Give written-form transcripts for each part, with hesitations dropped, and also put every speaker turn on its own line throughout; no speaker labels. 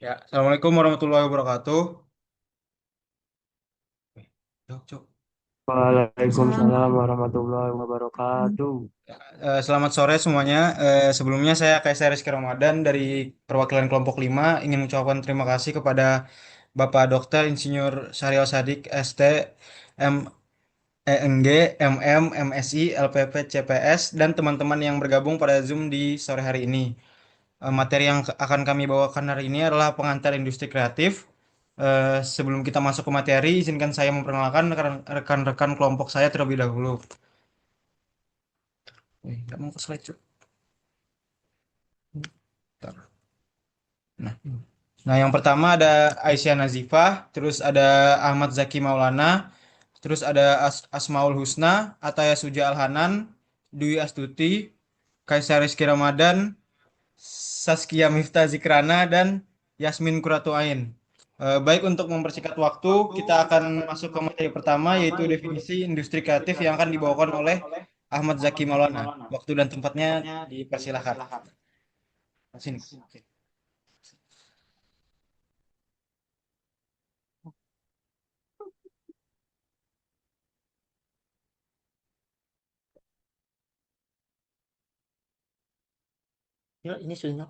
Ya, Assalamualaikum warahmatullahi wabarakatuh. Cuk, cuk.
Waalaikumsalam warahmatullahi wabarakatuh.
Selamat sore semuanya. Sebelumnya saya Kaisar Rizky Ramadan dari perwakilan kelompok 5 ingin mengucapkan terima kasih kepada Bapak Dr. Insinyur Syaryo Sadik ST, MENG, MM, MSI, LPP, CPS, dan teman-teman yang bergabung pada Zoom di sore hari ini. Materi yang akan kami bawakan hari ini adalah pengantar industri kreatif. Sebelum kita masuk ke materi, izinkan saya memperkenalkan rekan-rekan kelompok saya terlebih dahulu. Nggak mau ke slide, Cuk. Bentar. Nah, nah, yang pertama ada Aisyah Nazifah, terus ada Ahmad Zaki Maulana, terus ada Asmaul Husna, Ataya Suja Alhanan, Dwi Astuti, Kaisar Rizky Ramadan, Saskia Miftah Zikrana, dan Yasmin Kuratu Ain. Baik, untuk mempersingkat waktu, kita akan masuk ke materi pertama, yaitu definisi industri kreatif yang akan dibawakan oleh Ahmad Zaki Maulana. Waktu dan tempatnya dipersilahkan. Sini.
Ya, ini sudah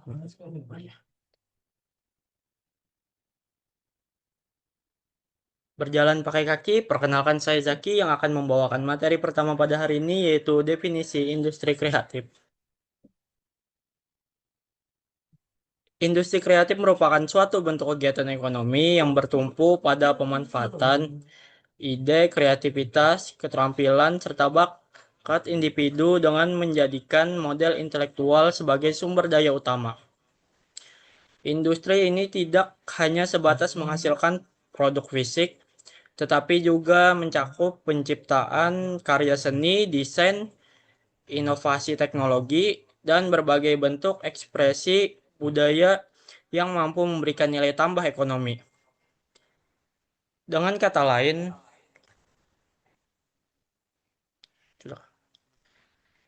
berjalan pakai kaki. Perkenalkan saya Zaki yang akan membawakan materi pertama pada hari ini yaitu definisi industri kreatif. Industri kreatif merupakan suatu bentuk kegiatan ekonomi yang bertumpu pada pemanfaatan ide, kreativitas, keterampilan, serta bakat individu dengan menjadikan model intelektual sebagai sumber daya utama. Industri ini tidak hanya sebatas menghasilkan produk fisik, tetapi juga mencakup penciptaan karya seni, desain, inovasi teknologi, dan berbagai bentuk ekspresi budaya yang mampu memberikan nilai tambah ekonomi. Dengan kata lain,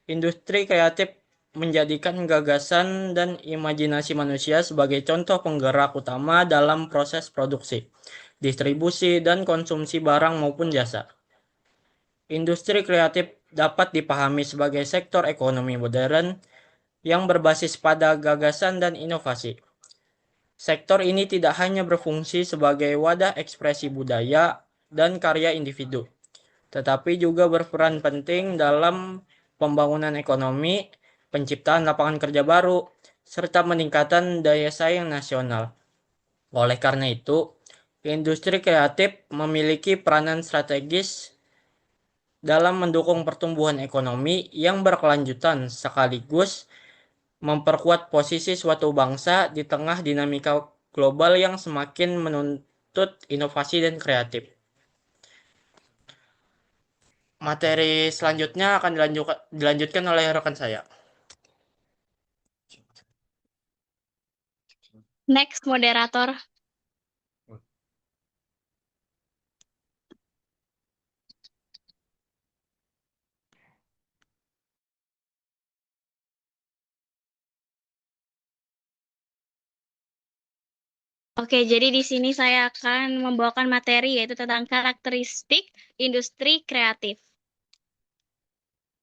industri kreatif menjadikan gagasan dan imajinasi manusia sebagai contoh penggerak utama dalam proses produksi, distribusi, dan konsumsi barang maupun jasa. Industri kreatif dapat dipahami sebagai sektor ekonomi modern yang berbasis pada gagasan dan inovasi. Sektor ini tidak hanya berfungsi sebagai wadah ekspresi budaya dan karya individu, tetapi juga berperan penting dalam pembangunan ekonomi, penciptaan lapangan kerja baru, serta peningkatan daya saing nasional. Oleh karena itu, industri kreatif memiliki peranan strategis dalam mendukung pertumbuhan ekonomi yang berkelanjutan sekaligus memperkuat posisi suatu bangsa di tengah dinamika global yang semakin menuntut inovasi dan kreatif. Materi selanjutnya akan dilanjutkan oleh rekan saya.
Next, moderator. Oke, jadi di sini saya akan membawakan materi yaitu tentang karakteristik industri kreatif.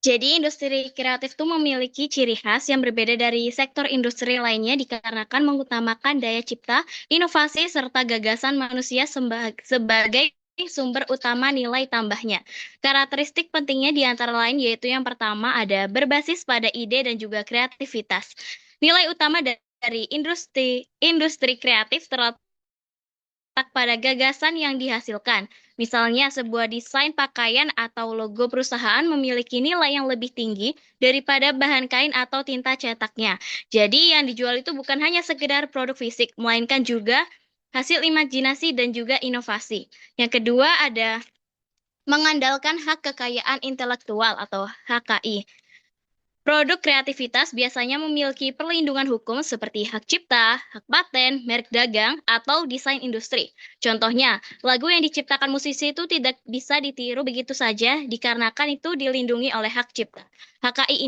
Jadi industri kreatif itu memiliki ciri khas yang berbeda dari sektor industri lainnya dikarenakan mengutamakan daya cipta, inovasi, serta gagasan manusia sebagai sumber utama nilai tambahnya. Karakteristik pentingnya di antara lain yaitu yang pertama ada berbasis pada ide dan juga kreativitas. Nilai utama dari industri kreatif terletak pada gagasan yang dihasilkan. Misalnya, sebuah desain pakaian atau logo perusahaan memiliki nilai yang lebih tinggi daripada bahan kain atau tinta cetaknya. Jadi, yang dijual itu bukan hanya sekedar produk fisik, melainkan juga hasil imajinasi dan juga inovasi. Yang kedua ada mengandalkan hak kekayaan intelektual atau HKI. Produk kreativitas biasanya memiliki perlindungan hukum seperti hak cipta, hak paten, merek dagang, atau desain industri. Contohnya, lagu yang diciptakan musisi itu tidak bisa ditiru begitu saja dikarenakan itu dilindungi oleh hak cipta. HKI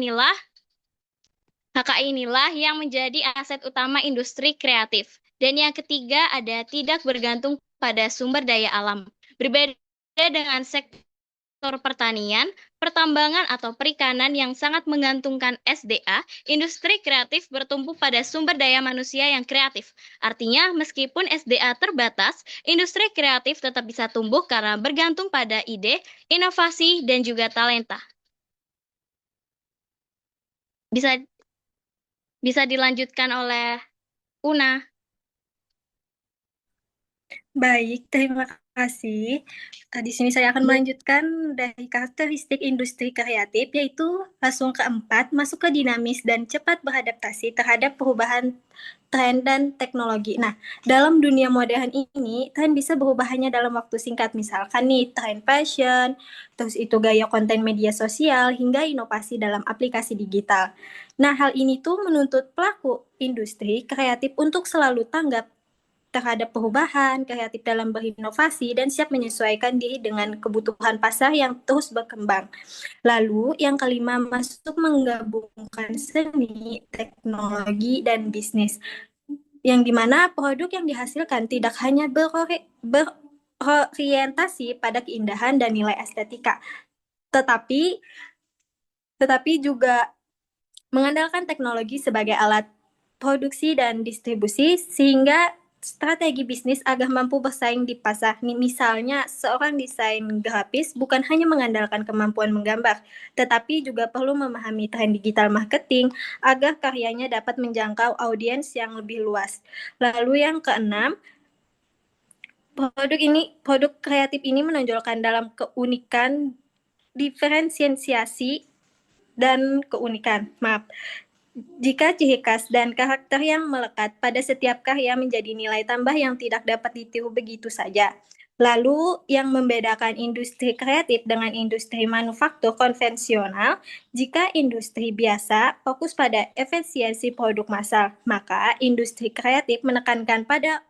inilah yang menjadi aset utama industri kreatif. Dan yang ketiga ada tidak bergantung pada sumber daya alam. Berbeda dengan sektor pertanian, pertambangan atau perikanan yang sangat menggantungkan SDA, industri kreatif bertumpu pada sumber daya manusia yang kreatif. Artinya, meskipun SDA terbatas, industri kreatif tetap bisa tumbuh karena bergantung pada ide, inovasi, dan juga talenta. Bisa bisa dilanjutkan oleh Una.
Baik, terima kasih. Di sini saya akan melanjutkan dari karakteristik industri kreatif, yaitu langsung keempat, masuk ke dinamis dan cepat beradaptasi terhadap perubahan tren dan teknologi. Nah, dalam dunia modern ini, tren bisa berubah hanya dalam waktu singkat. Misalkan nih, tren fashion, terus itu gaya konten media sosial, hingga inovasi dalam aplikasi digital. Nah, hal ini tuh menuntut pelaku industri kreatif untuk selalu tanggap terhadap perubahan, kreatif dalam berinovasi, dan siap menyesuaikan diri dengan kebutuhan pasar yang terus berkembang. Lalu, yang kelima, masuk menggabungkan seni, teknologi, dan bisnis. Yang dimana produk yang dihasilkan tidak hanya berorientasi pada keindahan dan nilai estetika, tetapi juga mengandalkan teknologi sebagai alat produksi dan distribusi sehingga strategi bisnis agar mampu bersaing di pasar. Misalnya, seorang desain grafis bukan hanya mengandalkan kemampuan menggambar, tetapi juga perlu memahami tren digital marketing agar karyanya dapat menjangkau audiens yang lebih luas. Lalu yang keenam, produk kreatif ini menonjolkan dalam keunikan, diferensiasi, dan keunikan. Jika ciri khas dan karakter yang melekat pada setiap karya menjadi nilai tambah yang tidak dapat ditiru begitu saja. Lalu, yang membedakan industri kreatif dengan industri manufaktur konvensional, jika industri biasa fokus pada efisiensi produk massal, maka industri kreatif menekankan pada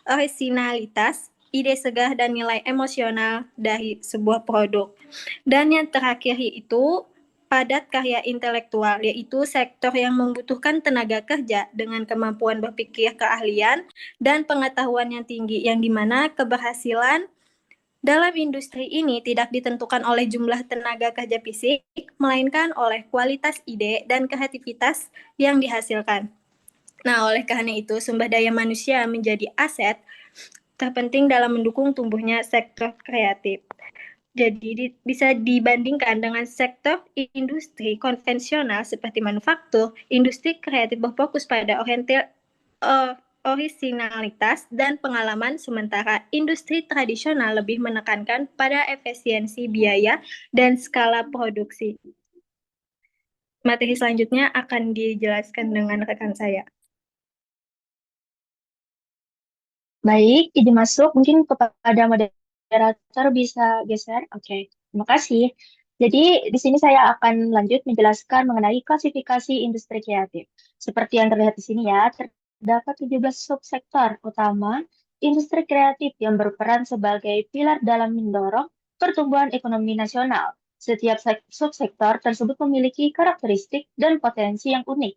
orisinalitas, ide segar, dan nilai emosional dari sebuah produk. Dan yang terakhir yaitu padat karya intelektual, yaitu sektor yang membutuhkan tenaga kerja dengan kemampuan berpikir, keahlian, dan pengetahuan yang tinggi, yang dimana keberhasilan dalam industri ini tidak ditentukan oleh jumlah tenaga kerja fisik, melainkan oleh kualitas ide dan kreativitas yang dihasilkan. Nah, oleh karena itu, sumber daya manusia menjadi aset terpenting dalam mendukung tumbuhnya sektor kreatif. Jadi bisa dibandingkan dengan sektor industri konvensional seperti manufaktur, industri kreatif berfokus pada orisinalitas dan pengalaman, sementara industri tradisional lebih menekankan pada efisiensi biaya dan skala produksi. Materi selanjutnya akan dijelaskan dengan rekan saya.
Baik, izin masuk. Mungkin kepada moderator bisa geser. Oke, terima kasih. Jadi, di sini saya akan lanjut menjelaskan mengenai klasifikasi industri kreatif. Seperti yang terlihat di sini ya, terdapat 17 subsektor utama industri kreatif yang berperan sebagai pilar dalam mendorong pertumbuhan ekonomi nasional. Setiap subsektor tersebut memiliki karakteristik dan potensi yang unik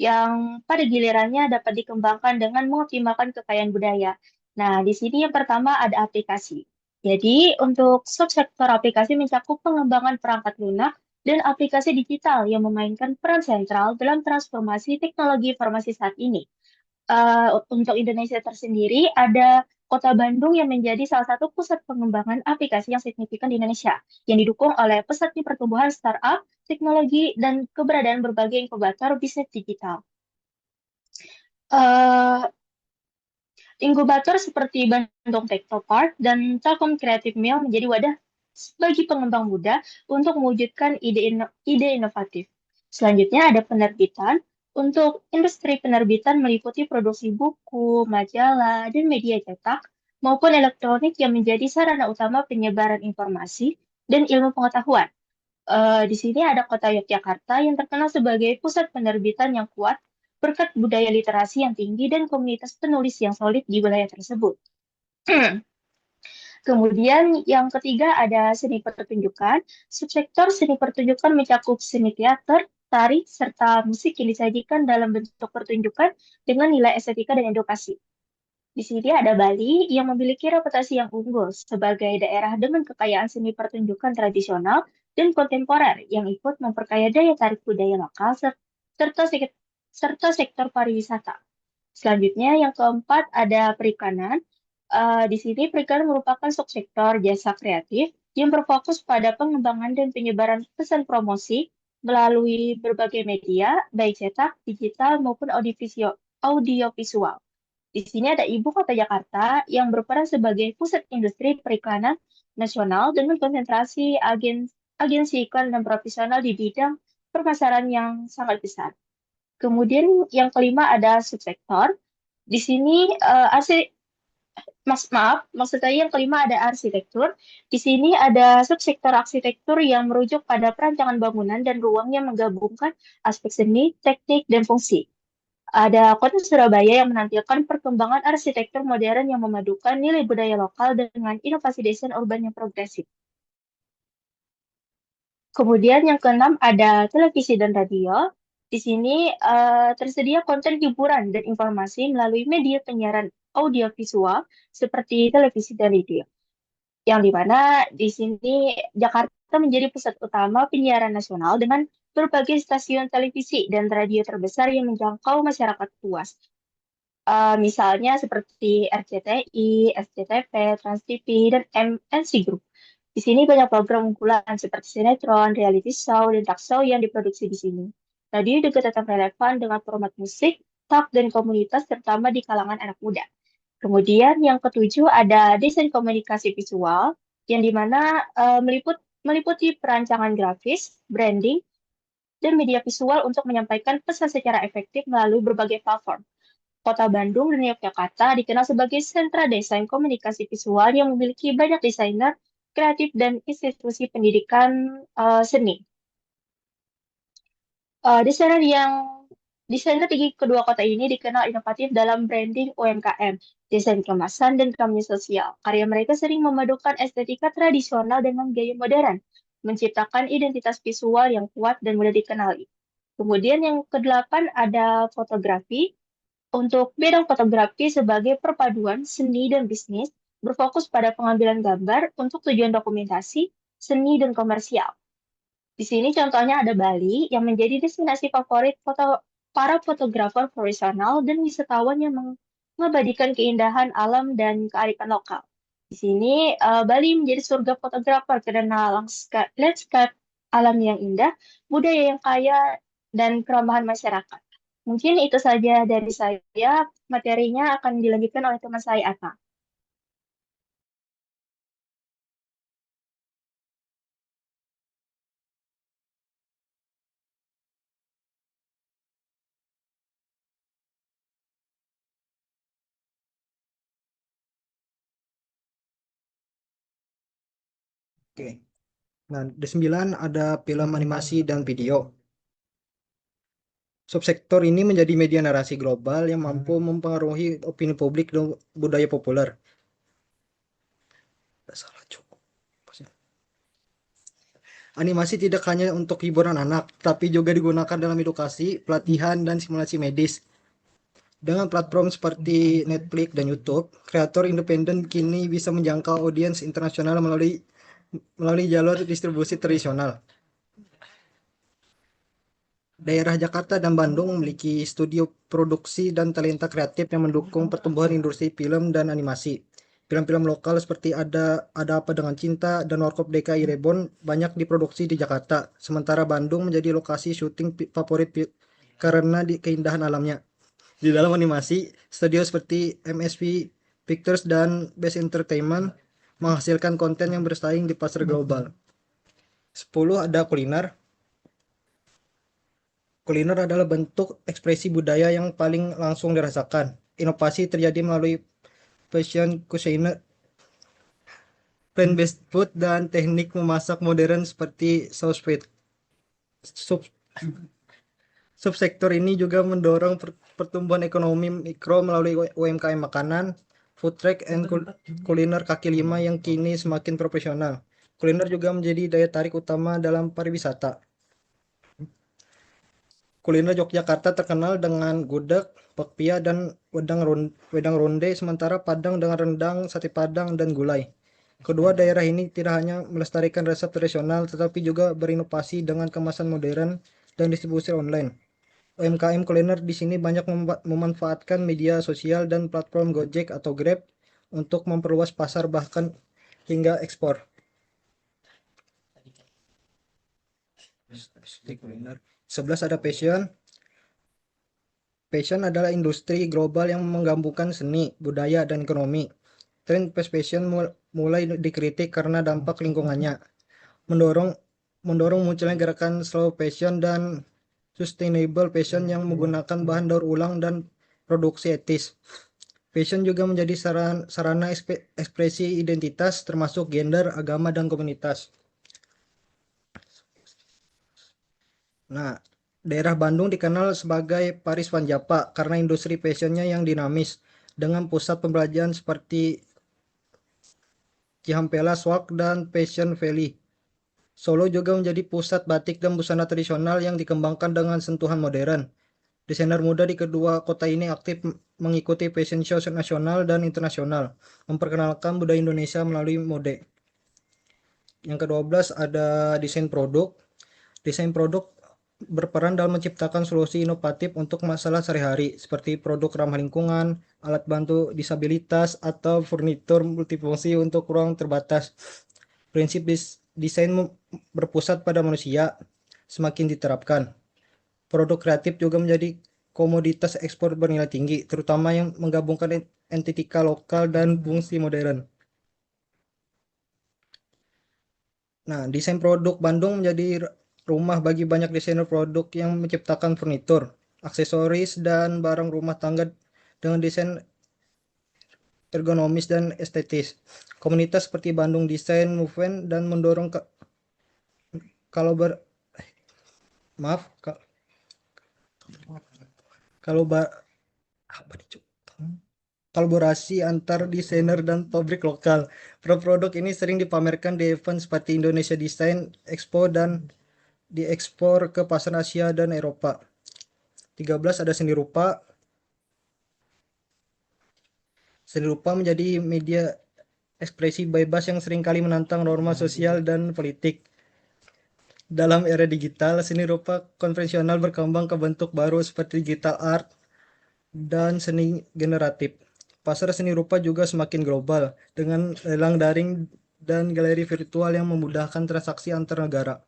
yang pada gilirannya dapat dikembangkan dengan mengoptimalkan kekayaan budaya. Nah, di sini yang pertama ada aplikasi. Jadi, untuk subsektor aplikasi mencakup pengembangan perangkat lunak dan aplikasi digital yang memainkan peran sentral dalam transformasi teknologi informasi saat ini. Untuk Indonesia tersendiri, ada Kota Bandung yang menjadi salah satu pusat pengembangan aplikasi yang signifikan di Indonesia, yang didukung oleh pesatnya pertumbuhan startup, teknologi, dan keberadaan berbagai inkubator bisnis digital. Inkubator seperti Bandung Technopark dan Telkom Creative Mill menjadi wadah bagi pengembang muda untuk mewujudkan ide inovatif. Selanjutnya ada penerbitan. Untuk industri penerbitan meliputi produksi buku, majalah, dan media cetak, maupun elektronik yang menjadi sarana utama penyebaran informasi dan ilmu pengetahuan. Di sini ada kota Yogyakarta yang terkenal sebagai pusat penerbitan yang kuat berkat budaya literasi yang tinggi dan komunitas penulis yang solid di wilayah tersebut. Kemudian yang ketiga ada seni pertunjukan. Subsektor seni pertunjukan mencakup seni teater, tari, serta musik yang disajikan dalam bentuk pertunjukan dengan nilai estetika dan edukasi. Di sini ada Bali yang memiliki reputasi yang unggul sebagai daerah dengan kekayaan seni pertunjukan tradisional dan kontemporer yang ikut memperkaya daya tarik budaya lokal serta sektor pariwisata. Selanjutnya, yang keempat ada perikanan. Di sini perikanan merupakan subsektor jasa kreatif yang berfokus pada pengembangan dan penyebaran pesan promosi melalui berbagai media, baik cetak, digital, maupun audiovisual. Di sini ada Ibu Kota Jakarta yang berperan sebagai pusat industri perikanan nasional dengan konsentrasi agensi iklan dan profesional di bidang perpasaran yang sangat besar. Kemudian yang kelima ada subsektor. Di sini maksud saya yang kelima ada arsitektur. Di sini ada subsektor arsitektur yang merujuk pada perancangan bangunan dan ruang yang menggabungkan aspek seni, teknik, dan fungsi. Ada Kota Surabaya yang menampilkan perkembangan arsitektur modern yang memadukan nilai budaya lokal dengan inovasi desain urban yang progresif. Kemudian yang keenam ada televisi dan radio. Di sini tersedia konten hiburan dan informasi melalui media penyiaran audiovisual seperti televisi dan radio. Yang dimana di sini Jakarta menjadi pusat utama penyiaran nasional dengan berbagai stasiun televisi dan radio terbesar yang menjangkau masyarakat luas. Misalnya seperti RCTI, SCTV, Trans TV, dan MNC Group. Di sini banyak program unggulan seperti sinetron, reality show, dan talk show yang diproduksi di sini. Radio juga tetap relevan dengan format musik, talk, dan komunitas terutama di kalangan anak muda. Kemudian yang ketujuh ada desain komunikasi visual, yang dimana meliputi perancangan grafis, branding, dan media visual untuk menyampaikan pesan secara efektif melalui berbagai platform. Kota Bandung dan Yogyakarta dikenal sebagai sentra desain komunikasi visual yang memiliki banyak desainer, kreatif, dan institusi pendidikan seni. Desainer di kedua kota ini dikenal inovatif dalam branding UMKM, desain kemasan, dan kampanye sosial. Karya mereka sering memadukan estetika tradisional dengan gaya modern, menciptakan identitas visual yang kuat dan mudah dikenali. Kemudian yang kedelapan ada fotografi. Untuk bidang fotografi sebagai perpaduan seni dan bisnis, berfokus pada pengambilan gambar untuk tujuan dokumentasi, seni, dan komersial. Di sini contohnya ada Bali yang menjadi destinasi favorit para fotografer profesional dan wisatawan yang mengabadikan keindahan alam dan kearifan lokal. Di sini Bali menjadi surga fotografer karena landscape alam yang indah, budaya yang kaya, dan keramahan masyarakat. Mungkin itu saja dari saya. Materinya akan dilanjutkan oleh teman saya, Atta.
Oke. Nah, di 9 ada film animasi dan video. Subsektor ini menjadi media narasi global yang mampu mempengaruhi opini publik dan budaya populer. Salah, cukup. Animasi tidak hanya untuk hiburan anak, tapi juga digunakan dalam edukasi, pelatihan, dan simulasi medis. Dengan platform seperti Netflix dan YouTube, kreator independen kini bisa menjangkau audiens internasional melalui jalur distribusi tradisional. Daerah Jakarta dan Bandung memiliki studio produksi dan talenta kreatif yang mendukung pertumbuhan industri film dan animasi. Film-film lokal seperti Ada Apa Dengan Cinta dan Warkop DKI Reborn banyak diproduksi di Jakarta, sementara Bandung menjadi lokasi syuting favorit karena keindahan alamnya. Di dalam animasi, studio seperti MSV Pictures dan Best Entertainment menghasilkan konten yang bersaing di pasar global. 10 ada kuliner. Kuliner adalah bentuk ekspresi budaya yang paling langsung dirasakan. Inovasi terjadi melalui fashion cuisine, plant-based food, dan teknik memasak modern seperti sauce feed. Subsektor ini juga mendorong pertumbuhan ekonomi mikro melalui UMKM makanan, food truck, dan kuliner kaki lima yang kini semakin profesional. Kuliner juga menjadi daya tarik utama dalam pariwisata. Kuliner Yogyakarta terkenal dengan gudeg, bakpia, dan wedang ronde, sementara Padang dengan rendang, sate Padang, dan gulai. Kedua daerah ini tidak hanya melestarikan resep tradisional, tetapi juga berinovasi dengan kemasan modern dan distribusi online. UMKM kuliner di sini banyak memanfaatkan media sosial dan platform Gojek atau Grab untuk memperluas pasar bahkan hingga ekspor. 11 ada fashion. Fashion adalah industri global yang menggabungkan seni, budaya, dan ekonomi. Tren fast fashion mulai dikritik karena dampak lingkungannya, mendorong munculnya gerakan slow fashion dan sustainable fashion yang menggunakan bahan daur ulang dan produksi etis. Fashion juga menjadi sarana ekspresi identitas termasuk gender, agama, dan komunitas. Nah, daerah Bandung dikenal sebagai Paris Panjapa karena industri fashionnya yang dinamis, dengan pusat pembelajaran seperti Cihampela Swag dan Fashion Valley. Solo juga menjadi pusat batik dan busana tradisional yang dikembangkan dengan sentuhan modern. Desainer muda di kedua kota ini aktif mengikuti fashion show nasional dan internasional, memperkenalkan budaya Indonesia melalui mode. Yang ke-12 ada desain produk. Desain produk berperan dalam menciptakan solusi inovatif untuk masalah sehari-hari, seperti produk ramah lingkungan, alat bantu disabilitas, atau furnitur multifungsi untuk ruang terbatas. Prinsip desain berpusat pada manusia semakin diterapkan. Produk kreatif juga menjadi komoditas ekspor bernilai tinggi, terutama yang menggabungkan estetika lokal dan fungsi modern. Nah, desain produk Bandung menjadi rumah bagi banyak desainer produk yang menciptakan furnitur, aksesoris, dan barang rumah tangga dengan desain ergonomis dan estetis. Komunitas seperti Bandung Design Movement dan mendorong kalau maaf kalau kolaborasi antar desainer dan pabrik lokal. Produk ini sering dipamerkan di event seperti Indonesia Design Expo dan diekspor ke pasar Asia dan Eropa. 13 ada seni rupa. Seni rupa menjadi media ekspresi bebas yang seringkali menantang norma sosial dan politik. Dalam era digital, seni rupa konvensional berkembang ke bentuk baru seperti digital art dan seni generatif. Pasar seni rupa juga semakin global dengan lelang daring dan galeri virtual yang memudahkan transaksi antar negara.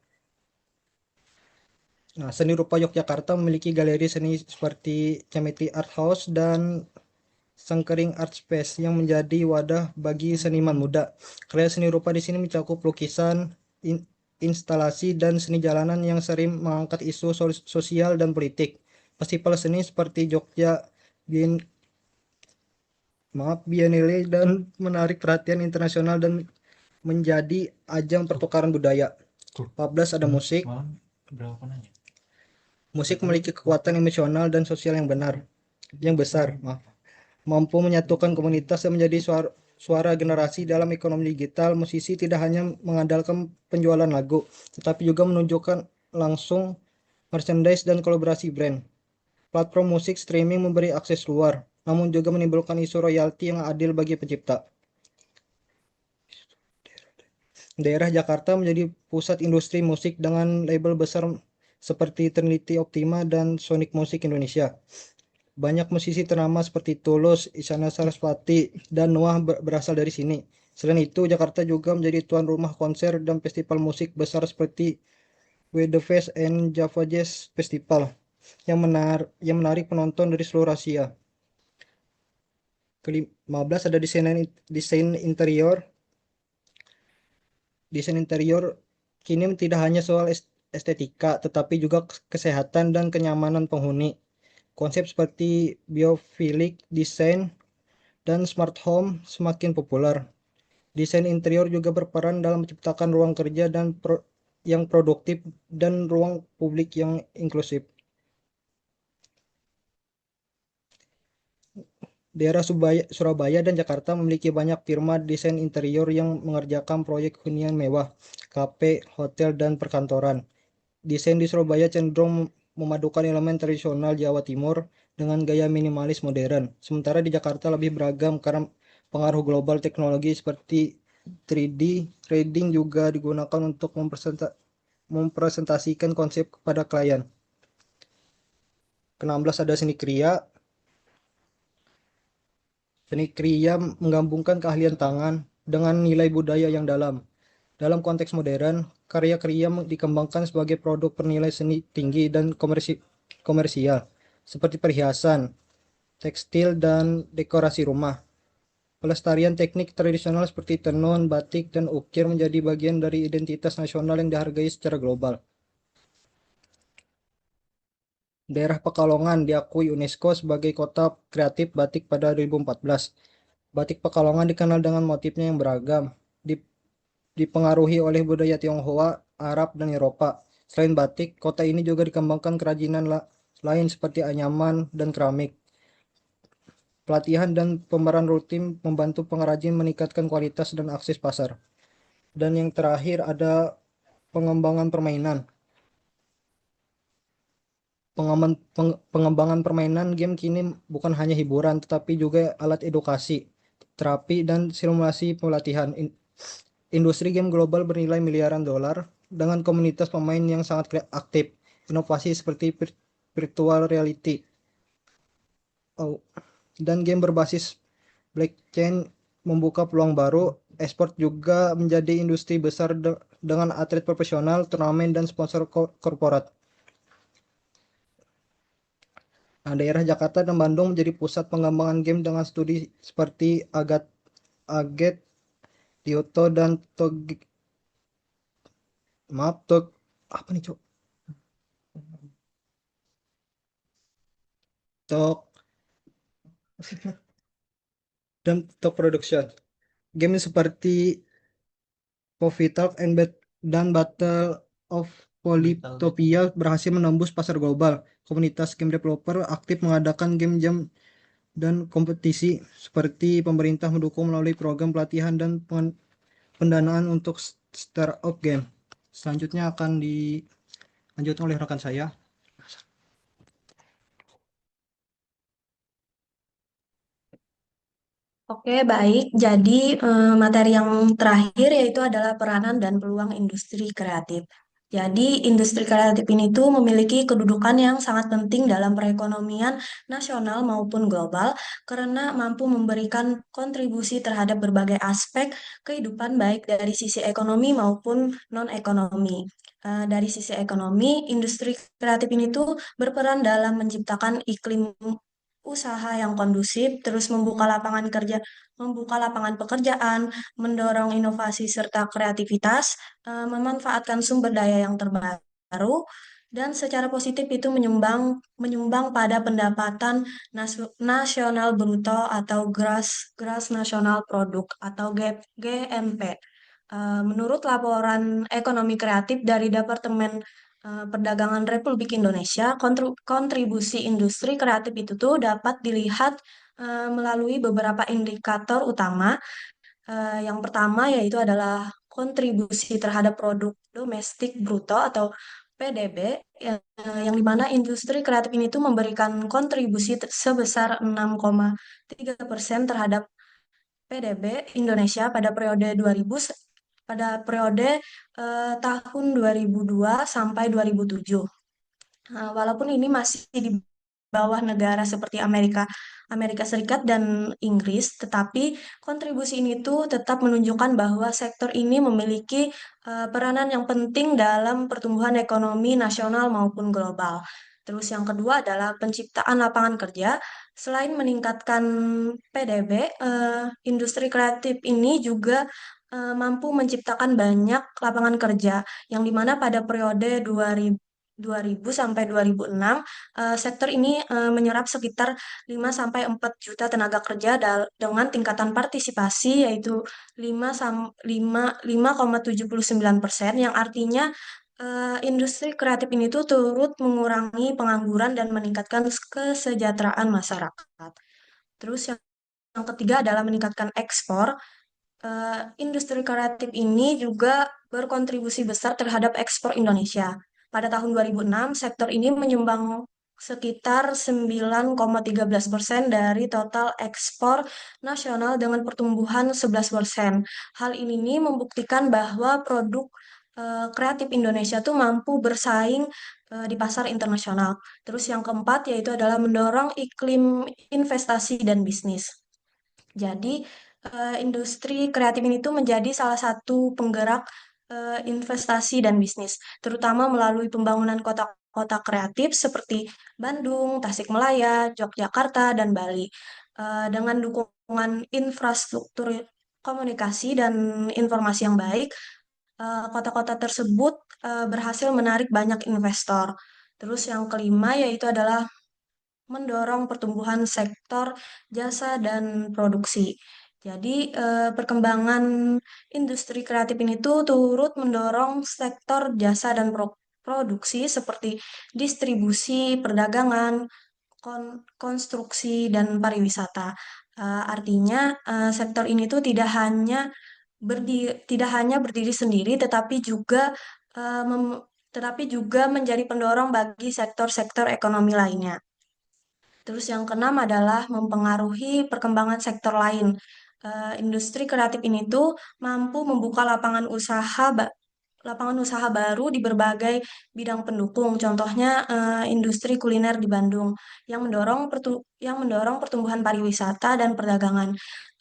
Nah, seni rupa Yogyakarta memiliki galeri seni seperti Cemeti Art House dan Sengkering Art Space yang menjadi wadah bagi seniman muda. Karya seni rupa di sini mencakup lukisan, instalasi, dan seni jalanan yang sering mengangkat isu sosial dan politik. Festival seni seperti Jogja Biennale dan menarik perhatian internasional dan menjadi ajang pertukaran budaya. 14 ada musik. Musik memiliki kekuatan emosional dan sosial yang besar. Mampu menyatukan komunitas dan menjadi suara generasi dalam ekonomi digital. Musisi tidak hanya mengandalkan penjualan lagu, tetapi juga menunjukkan langsung merchandise dan kolaborasi brand. Platform musik streaming memberi akses luar, namun juga menimbulkan isu royalti yang adil bagi pencipta. Daerah Jakarta menjadi pusat industri musik dengan label besar seperti Trinity Optima dan Sonic Music Indonesia. Banyak musisi ternama seperti Tulus, Isyana Sarasvati, dan Noah berasal dari sini. Selain itu, Jakarta juga menjadi tuan rumah konser dan festival musik besar seperti We The Fest and Java Jazz Festival yang menarik penonton dari seluruh Asia. Ke-15 ada desain interior. Desain interior kini tidak hanya soal estetika, tetapi juga kesehatan dan kenyamanan penghuni. Konsep seperti biophilic design dan smart home semakin populer. Desain interior juga berperan dalam menciptakan ruang kerja yang produktif dan ruang publik yang inklusif. Daerah Surabaya dan Jakarta memiliki banyak firma desain interior yang mengerjakan proyek hunian mewah, kafe, hotel, dan perkantoran. Desain di Surabaya cenderung memadukan elemen tradisional Jawa Timur dengan gaya minimalis modern. Sementara di Jakarta lebih beragam karena pengaruh global teknologi seperti 3D trading juga digunakan untuk mempresentasikan konsep kepada klien. Ke-16 ada seni kriya. Seni kriya menggabungkan keahlian tangan dengan nilai budaya yang dalam. Dalam konteks modern, karya kriya dikembangkan sebagai produk bernilai seni tinggi dan komersial, seperti perhiasan, tekstil, dan dekorasi rumah. Pelestarian teknik tradisional seperti tenun, batik, dan ukir menjadi bagian dari identitas nasional yang dihargai secara global. Daerah Pekalongan diakui UNESCO sebagai kota kreatif batik pada 2014. Batik Pekalongan dikenal dengan motifnya yang beragam, dipengaruhi oleh budaya Tionghoa, Arab, dan Eropa. Selain batik, kota ini juga dikembangkan kerajinan lain seperti anyaman dan keramik. Pelatihan dan pemeran rutin membantu pengrajin meningkatkan kualitas dan akses pasar. Dan yang terakhir ada pengembangan permainan. Pengembangan permainan game kini bukan hanya hiburan, tetapi juga alat edukasi, terapi, dan simulasi pelatihan. Industri game global bernilai miliaran dolar dengan komunitas pemain yang sangat aktif. Inovasi seperti virtual reality dan game berbasis blockchain membuka peluang baru. Esport juga menjadi industri besar dengan atlet profesional, turnamen, dan sponsor korporat. Nah, daerah Jakarta dan Bandung menjadi pusat pengembangan game dengan studi seperti Aget, Tioto, dan apa nih, Cok? Tok dan Tok Production. Game seperti Povitalk dan Battle of Polytopia berhasil menembus pasar global. Komunitas game developer aktif mengadakan game jam dan kompetisi seperti pemerintah mendukung melalui program pelatihan dan pendanaan untuk startup game. Selanjutnya akan dilanjutkan oleh rekan saya.
Oke, baik. Jadi, materi yang terakhir yaitu adalah peranan dan peluang industri kreatif. Jadi, industri kreatif ini tuh memiliki kedudukan yang sangat penting dalam perekonomian nasional maupun global karena mampu memberikan kontribusi terhadap berbagai aspek kehidupan baik dari sisi ekonomi maupun non-ekonomi. Dari sisi ekonomi, industri kreatif ini tuh berperan dalam menciptakan iklim usaha yang kondusif, terus membuka lapangan pekerjaan, mendorong inovasi serta kreativitas, memanfaatkan sumber daya yang terbaru, dan secara positif itu menyumbang pada pendapatan nasional bruto atau gross national product atau GNP. Menurut laporan ekonomi kreatif dari Departemen Perdagangan Republik Indonesia, kontribusi industri kreatif itu tuh dapat dilihat melalui beberapa indikator utama. Yang pertama yaitu adalah kontribusi terhadap produk domestik bruto atau PDB, yang dimana industri kreatif ini tuh memberikan kontribusi sebesar 6,3% terhadap PDB Indonesia pada periode tahun 2002 sampai 2007. Walaupun ini masih di bawah negara seperti Amerika Serikat dan Inggris, tetapi kontribusi ini tuh tetap menunjukkan bahwa sektor ini memiliki peranan yang penting dalam pertumbuhan ekonomi nasional maupun global. Terus yang kedua adalah penciptaan lapangan kerja. Selain meningkatkan PDB, industri kreatif ini juga mampu menciptakan banyak lapangan kerja, yang dimana pada periode 2000 sampai 2006, sektor ini menyerap sekitar 5 sampai 4 juta tenaga kerja dengan tingkatan partisipasi yaitu 5,79%, yang artinya industri kreatif ini tuh turut mengurangi pengangguran dan meningkatkan kesejahteraan masyarakat. Terus yang ketiga adalah meningkatkan ekspor. Industri kreatif ini juga berkontribusi besar terhadap ekspor Indonesia. Pada tahun 2006, sektor ini menyumbang sekitar 9,13% dari total ekspor nasional dengan pertumbuhan 11%. Hal ini nih membuktikan bahwa produk kreatif Indonesia tuh mampu bersaing di pasar internasional. Terus yang keempat yaitu adalah mendorong iklim investasi dan bisnis. Jadi, industri kreatif ini tuh menjadi salah satu penggerak investasi dan bisnis, terutama melalui pembangunan kota-kota kreatif seperti Bandung, Tasikmalaya, Yogyakarta, dan Bali. Dengan dukungan infrastruktur komunikasi dan informasi yang baik, kota-kota tersebut berhasil menarik banyak investor. Terus yang kelima yaitu adalah mendorong pertumbuhan sektor jasa dan produksi. Jadi, perkembangan industri kreatif ini tuh turut mendorong sektor jasa dan produksi seperti distribusi, perdagangan, konstruksi, dan pariwisata. Artinya, sektor ini tuh tidak hanya berdiri sendiri, eh, mem- tetapi juga menjadi pendorong bagi sektor-sektor ekonomi lainnya. Terus yang keenam adalah mempengaruhi perkembangan sektor lain. Industri kreatif ini tuh mampu membuka lapangan usaha baru di berbagai bidang pendukung. Contohnya industri kuliner di Bandung yang mendorong pertumbuhan pariwisata dan perdagangan.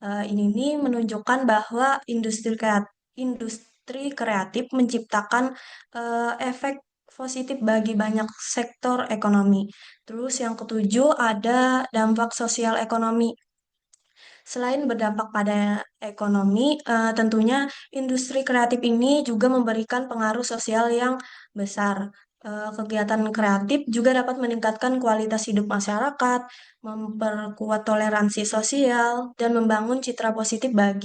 Ini nih menunjukkan bahwa industri kreatif menciptakan efek positif bagi banyak sektor ekonomi. Terus yang ketujuh ada dampak sosial ekonomi. Selain berdampak pada ekonomi, tentunya industri kreatif ini juga memberikan pengaruh sosial yang besar. Kegiatan kreatif juga dapat meningkatkan kualitas hidup masyarakat, memperkuat toleransi sosial, dan membangun citra positif ma-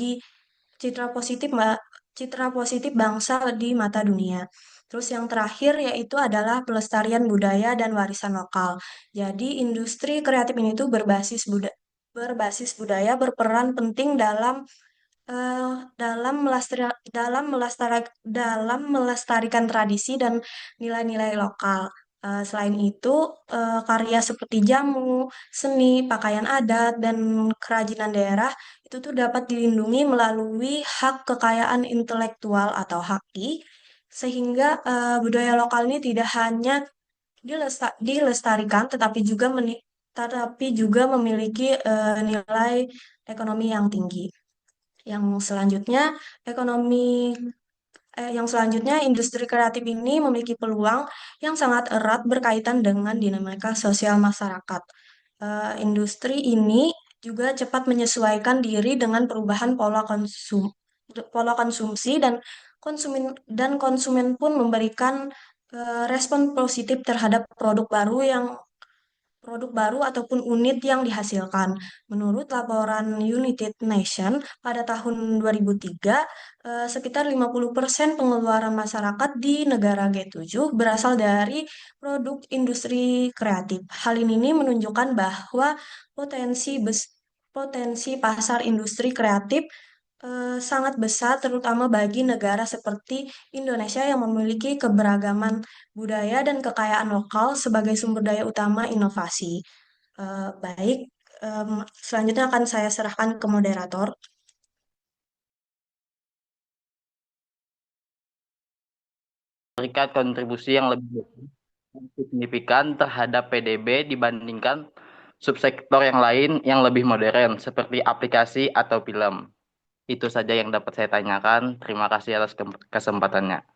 citra positif bangsa di mata dunia. Terus yang terakhir yaitu adalah pelestarian budaya dan warisan lokal. Jadi industri kreatif ini tuh berbasis budaya berperan penting eh, dalam melestarikan tradisi dan nilai-nilai lokal. Selain itu, karya seperti jamu, seni, pakaian adat, dan kerajinan daerah itu tuh dapat dilindungi melalui hak kekayaan intelektual atau HAKI, sehingga budaya lokal ini tidak hanya dilestarikan, tetapi juga memiliki nilai ekonomi yang tinggi. Yang selanjutnya, ekonomi yang selanjutnya, industri kreatif ini memiliki peluang yang sangat erat berkaitan dengan dinamika sosial masyarakat. Industri ini juga cepat menyesuaikan diri dengan perubahan pola konsumsi dan konsumen pun memberikan respon positif terhadap produk baru ataupun unit yang dihasilkan. Menurut laporan United Nations pada tahun 2003, sekitar 50% pengeluaran masyarakat di negara G7 berasal dari produk industri kreatif. Hal ini menunjukkan bahwa potensi pasar industri kreatif sangat besar, terutama bagi negara seperti Indonesia yang memiliki keberagaman budaya dan kekayaan lokal sebagai sumber daya utama inovasi. Baik, selanjutnya akan saya serahkan ke moderator.
Memberikan kontribusi yang lebih signifikan terhadap PDB dibandingkan subsektor yang lain yang lebih modern seperti aplikasi atau film. Itu saja yang dapat saya tanyakan. Terima kasih atas kesempatannya.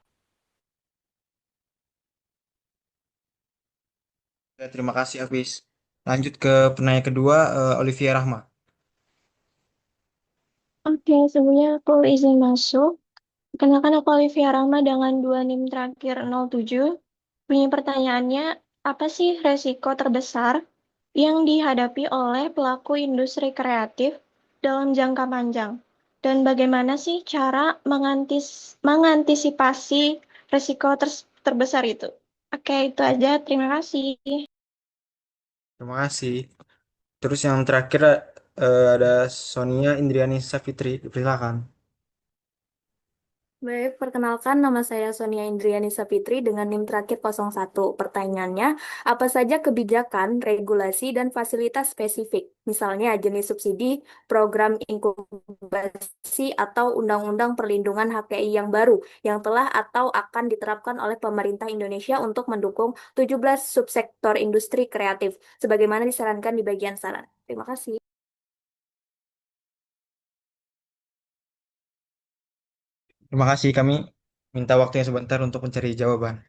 Oke, terima kasih Hafiz. Lanjut ke penanya kedua, Olivia Rahma.
Oke, sebelumnya aku izin masuk. Kenalkan aku Olivia Rahma dengan 2 NIM terakhir 07. Punya pertanyaannya, apa sih resiko terbesar yang dihadapi oleh pelaku industri kreatif dalam jangka panjang? Dan bagaimana sih cara mengantisipasi resiko terbesar itu? Oke, itu aja. Terima kasih.
Terima kasih. Terus yang terakhir ada Sonia Indriani Safitri. Silakan.
Baik, perkenalkan nama saya Sonia Indriani Sapitri dengan NIM terakhir 01. Pertanyaannya, apa saja kebijakan, regulasi, dan fasilitas spesifik, misalnya jenis subsidi, program inkubasi, atau undang-undang perlindungan HKI yang baru, yang telah atau akan diterapkan oleh pemerintah Indonesia untuk mendukung 17 subsektor industri kreatif, sebagaimana disarankan di bagian saran. Terima kasih.
Terima kasih, kami minta waktunya sebentar untuk mencari jawaban.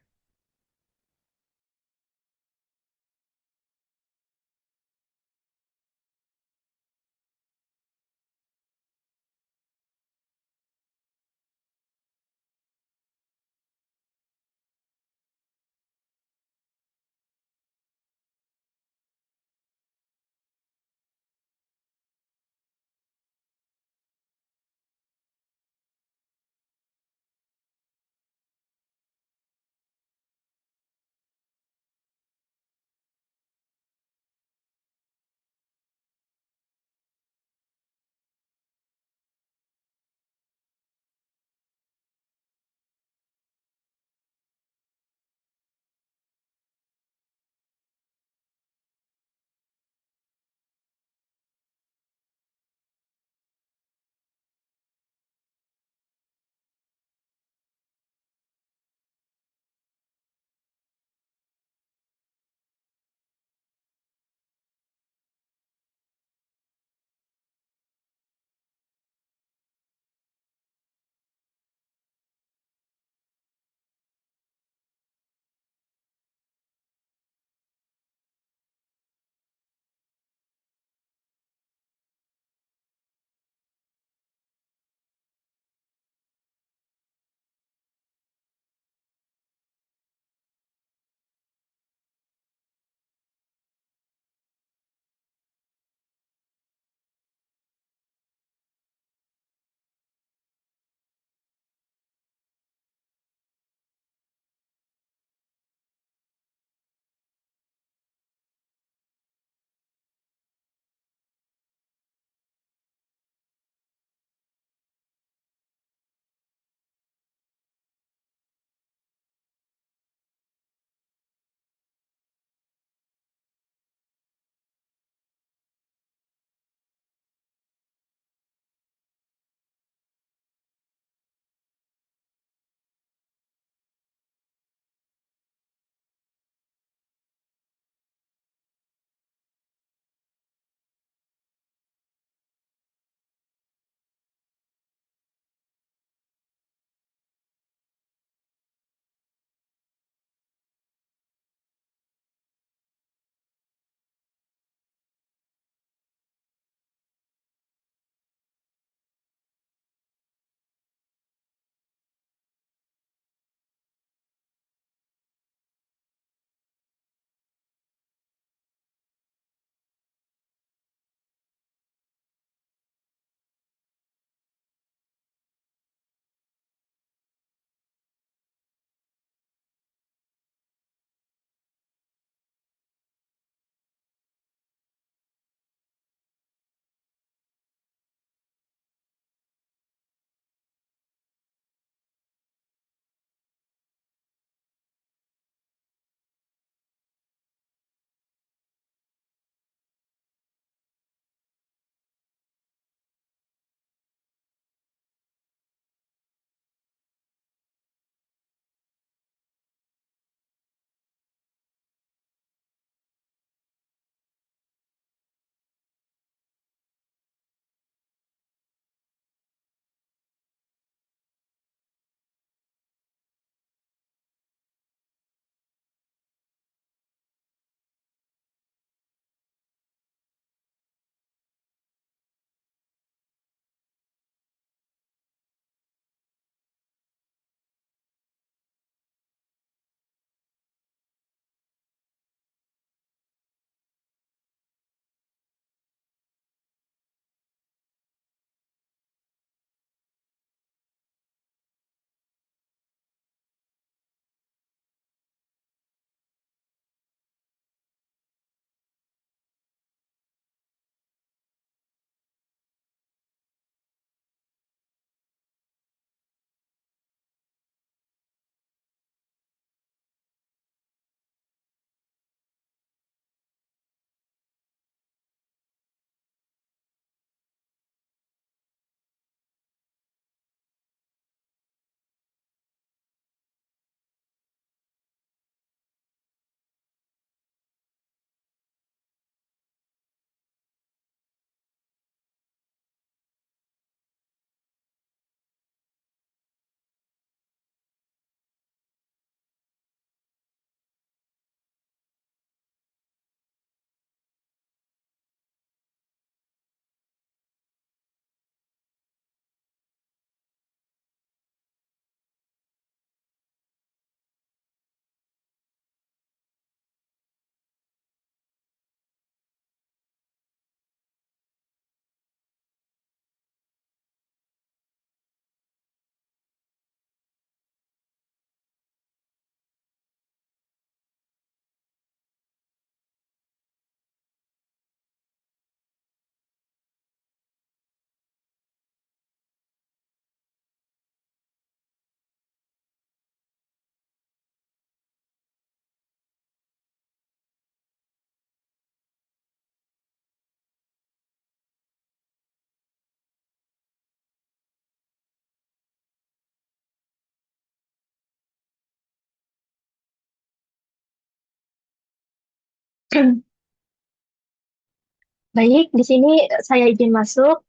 Baik, di sini saya izin masuk.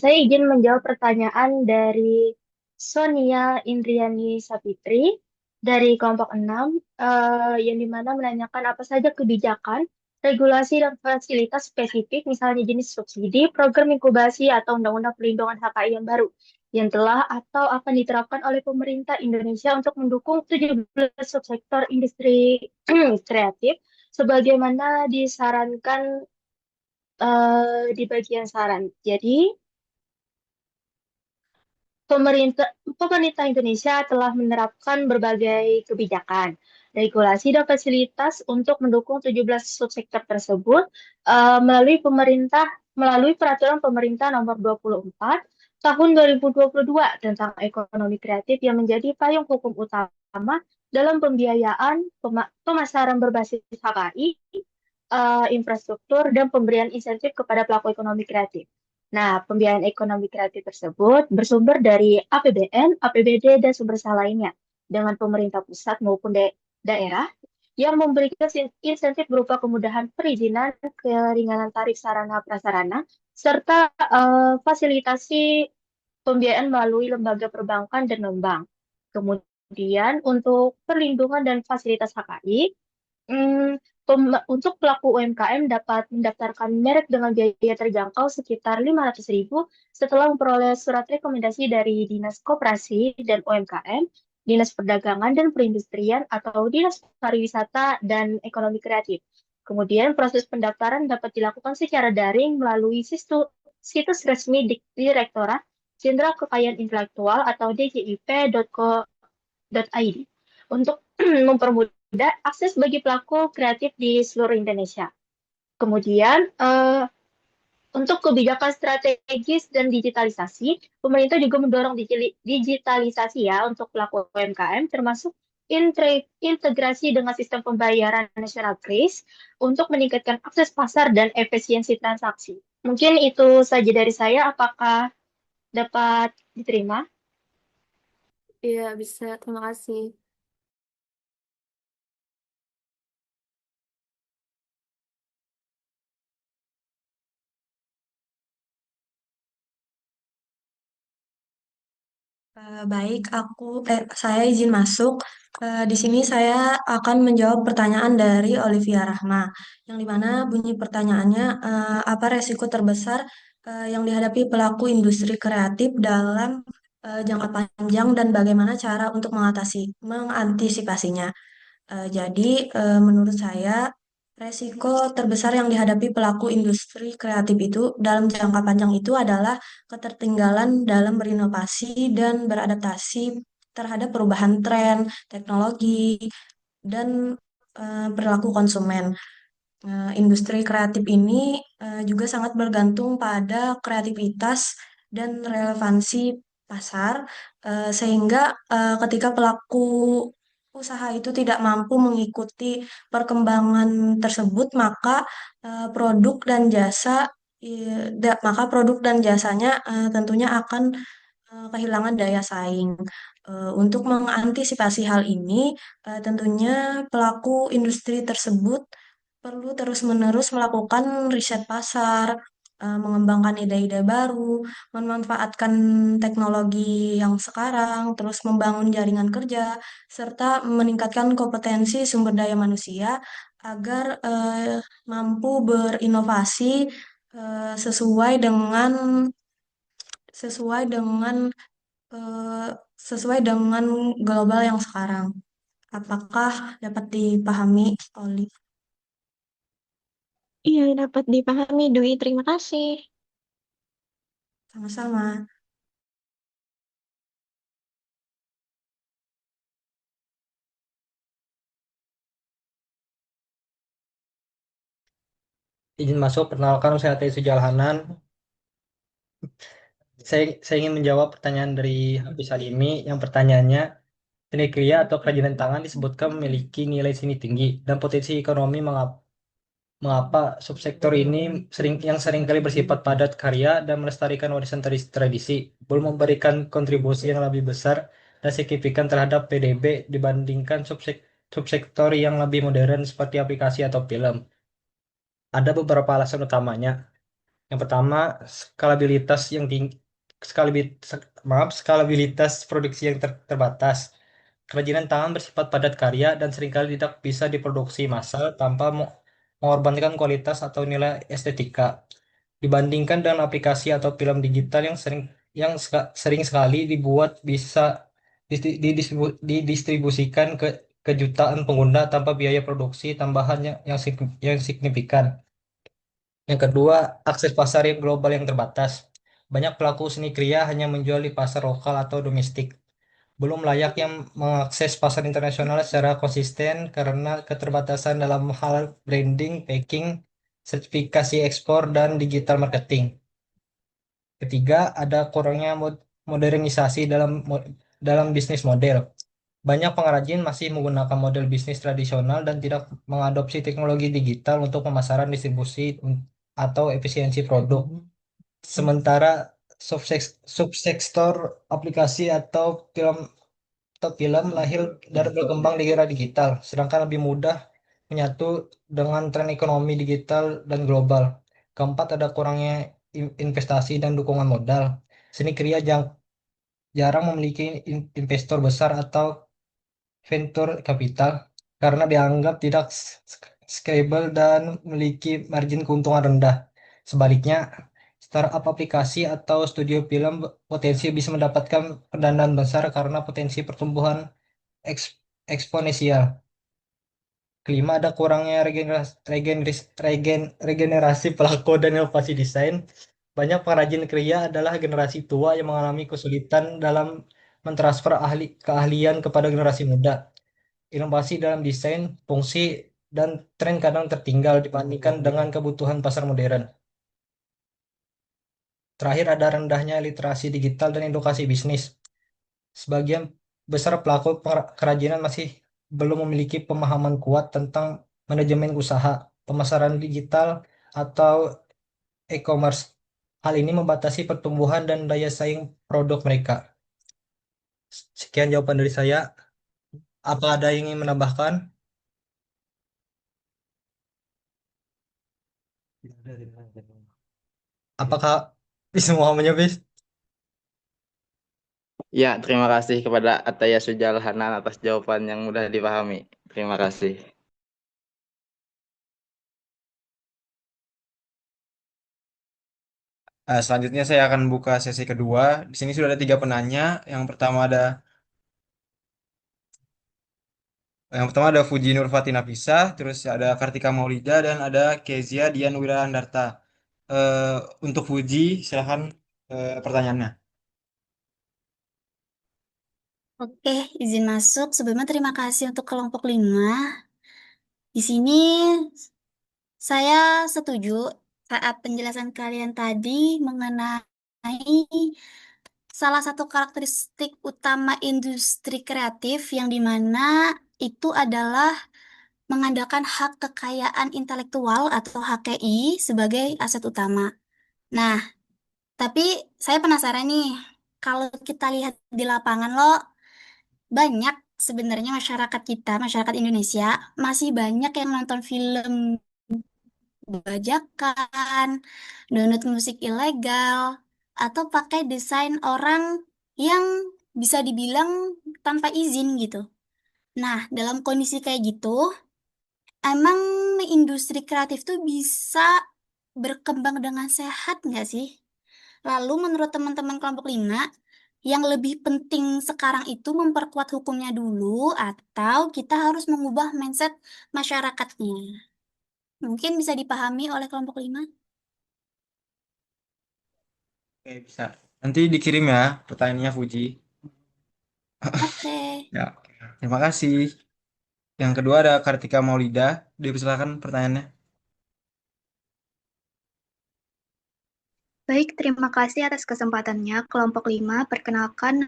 Saya izin menjawab pertanyaan dari Sonia Indriani Sapitri dari kelompok 6, yang dimana menanyakan apa saja kebijakan, regulasi, dan fasilitas spesifik, misalnya jenis subsidi, program inkubasi, atau undang-undang perlindungan HKI yang baru, yang telah atau akan diterapkan oleh pemerintah Indonesia untuk mendukung 17 subsektor industri kreatif, sebagaimana disarankan di bagian saran. Jadi, pemerintah Indonesia telah menerapkan berbagai kebijakan, regulasi, dan fasilitas untuk mendukung 17 subsektor tersebut melalui peraturan pemerintah nomor 24 tahun 2022 tentang ekonomi kreatif yang menjadi payung hukum utama dalam pembiayaan pemasaran berbasis HKI, infrastruktur, dan pemberian insentif kepada pelaku ekonomi kreatif. Nah, pembiayaan ekonomi kreatif tersebut bersumber dari APBN, APBD, dan sumber usaha lainnya dengan pemerintah pusat maupun daerah yang memberikan insentif berupa kemudahan perizinan, keringanan tarif sarana prasarana, serta fasilitasi pembiayaan melalui lembaga perbankan dan non-bank. Kemudian untuk perlindungan dan fasilitas HKI, untuk pelaku UMKM dapat mendaftarkan merek dengan biaya terjangkau sekitar 500.000 setelah memperoleh surat rekomendasi dari Dinas Koperasi dan UMKM, Dinas Perdagangan dan Perindustrian, atau Dinas Pariwisata dan Ekonomi Kreatif. Kemudian proses pendaftaran dapat dilakukan secara daring melalui situs resmi Direktorat Jenderal Kekayaan Intelektual atau djip.co.id untuk mempermudah akses bagi pelaku kreatif di seluruh Indonesia. Kemudian, untuk kebijakan strategis dan digitalisasi, pemerintah juga mendorong digitalisasi ya untuk pelaku UMKM, termasuk integrasi dengan sistem pembayaran nasional KRIS untuk meningkatkan akses pasar dan efisiensi transaksi. Mungkin itu saja dari saya. Apakah dapat diterima?
Iya, bisa. Terima kasih.
Baik, saya izin masuk. Di sini saya akan menjawab pertanyaan dari Olivia Rahma, yang dimana bunyi pertanyaannya, apa resiko terbesar yang dihadapi pelaku industri kreatif dalam jangka panjang dan bagaimana cara untuk mengantisipasinya. Jadi, menurut saya, resiko terbesar yang dihadapi pelaku industri kreatif itu dalam jangka panjang itu adalah ketertinggalan dalam berinovasi dan beradaptasi terhadap perubahan tren, teknologi, dan perilaku konsumen. Industri kreatif ini juga sangat bergantung pada kreativitas dan relevansi pasar, sehingga ketika pelaku usaha itu tidak mampu mengikuti perkembangan tersebut, maka produk dan produk dan jasanya tentunya akan kehilangan daya saing. Untuk mengantisipasi hal ini, tentunya pelaku industri tersebut perlu terus-menerus melakukan riset pasar, mengembangkan ide-ide baru, memanfaatkan teknologi yang sekarang, terus membangun jaringan kerja, serta meningkatkan kompetensi sumber daya manusia agar mampu berinovasi eh, sesuai dengan sesuai dengan eh, sesuai dengan global yang sekarang. Apakah dapat dipahami, Oli?
Iya, dapat dipahami, Dwi. Terima kasih.
Sama-sama.
Izin masuk, perkenalkan saya Teh Sujalhanan. Saya ingin menjawab pertanyaan dari Habis Salimi yang pertanyaannya, seni kriya atau kerajinan tangan disebutkan memiliki nilai seni tinggi dan potensi ekonomi mengapa subsektor ini yang seringkali bersifat padat karya dan melestarikan warisan tradisi belum memberikan kontribusi yang lebih besar dan signifikan terhadap PDB dibandingkan subsektor yang lebih modern seperti aplikasi atau film. Ada beberapa alasan utamanya. Yang pertama, skalabilitas yang tinggi, skalabilitas produksi yang terbatas. Kerajinan tangan bersifat padat karya dan seringkali tidak bisa diproduksi massal tanpa mengorbankan kualitas atau nilai estetika. Dibandingkan dengan aplikasi atau film digital yang sering sekali dibuat bisa didistribusikan ke jutaan pengguna tanpa biaya produksi tambahan yang signifikan. Yang kedua, akses pasar yang global yang terbatas. Banyak pelaku seni kriya hanya menjual di pasar lokal atau domestik. Belum layak yang mengakses pasar internasional secara konsisten karena keterbatasan dalam hal branding, packing, sertifikasi ekspor, dan digital marketing. Ketiga, ada kurangnya modernisasi dalam bisnis model. Banyak pengrajin masih menggunakan model bisnis tradisional dan tidak mengadopsi teknologi digital untuk pemasaran, distribusi, atau efisiensi produk. Sementara subsektor aplikasi atau film lahir dan berkembang di era digital, sedangkan lebih mudah menyatu dengan tren ekonomi digital dan global. Keempat, ada kurangnya investasi dan dukungan modal. Seni kriya jarang memiliki investor besar atau venture capital karena dianggap tidak scalable dan memiliki margin keuntungan rendah. Sebaliknya, startup aplikasi atau studio film potensi bisa mendapatkan pendanaan besar karena potensi pertumbuhan eksponensial. Kelima, ada kurangnya regenerasi pelaku dan inovasi desain. Banyak pengrajin kriya adalah generasi tua yang mengalami kesulitan dalam mentransfer keahlian kepada generasi muda. Inovasi dalam desain, fungsi, dan tren kadang tertinggal dibandingkan dengan kebutuhan pasar modern. Terakhir, ada rendahnya literasi digital dan edukasi bisnis. Sebagian besar pelaku kerajinan masih belum memiliki pemahaman kuat tentang manajemen usaha, pemasaran digital, atau e-commerce. Hal ini membatasi pertumbuhan dan daya saing produk mereka. Sekian jawaban dari saya. Apa ada yang ingin menambahkan? Apakah bisa memahaminya, bis?
Ya, terima kasih kepada Ataya Sujal Hanan atas jawaban yang mudah dipahami. Terima kasih.
Selanjutnya saya akan buka sesi kedua. Di sini sudah ada 3 penanya. Yang pertama ada Fuji Nurfati Nafisa, terus ada Kartika Maulida, dan ada Kezia Dian Wirandarta. Eh, untuk Fuji, silahkan pertanyaannya.
Oke, izin masuk. Sebelumnya terima kasih untuk kelompok 5. Di sini saya setuju saat penjelasan kalian tadi mengenai salah satu karakteristik utama industri kreatif yang dimana itu adalah mengandalkan hak kekayaan intelektual atau HKI sebagai aset utama. Nah, tapi saya penasaran nih, kalau kita lihat di lapangan loh, banyak sebenarnya masyarakat kita, masyarakat Indonesia, masih banyak yang nonton film bajakan, download musik ilegal, atau pakai desain orang yang bisa dibilang tanpa izin gitu. Nah, dalam kondisi kayak gitu, emang industri kreatif tuh bisa berkembang dengan sehat nggak sih? Lalu menurut teman-teman kelompok 5, yang lebih penting sekarang itu memperkuat hukumnya dulu atau kita harus mengubah mindset masyarakatnya? Mungkin bisa dipahami oleh kelompok 5.
Oke, bisa. Nanti dikirim ya pertanyaannya Fuji.
Oke.
Ya, terima kasih. Yang kedua ada Kartika Maulida. Dipersilakan pertanyaannya.
Baik, terima kasih atas kesempatannya. Kelompok 5, perkenalkan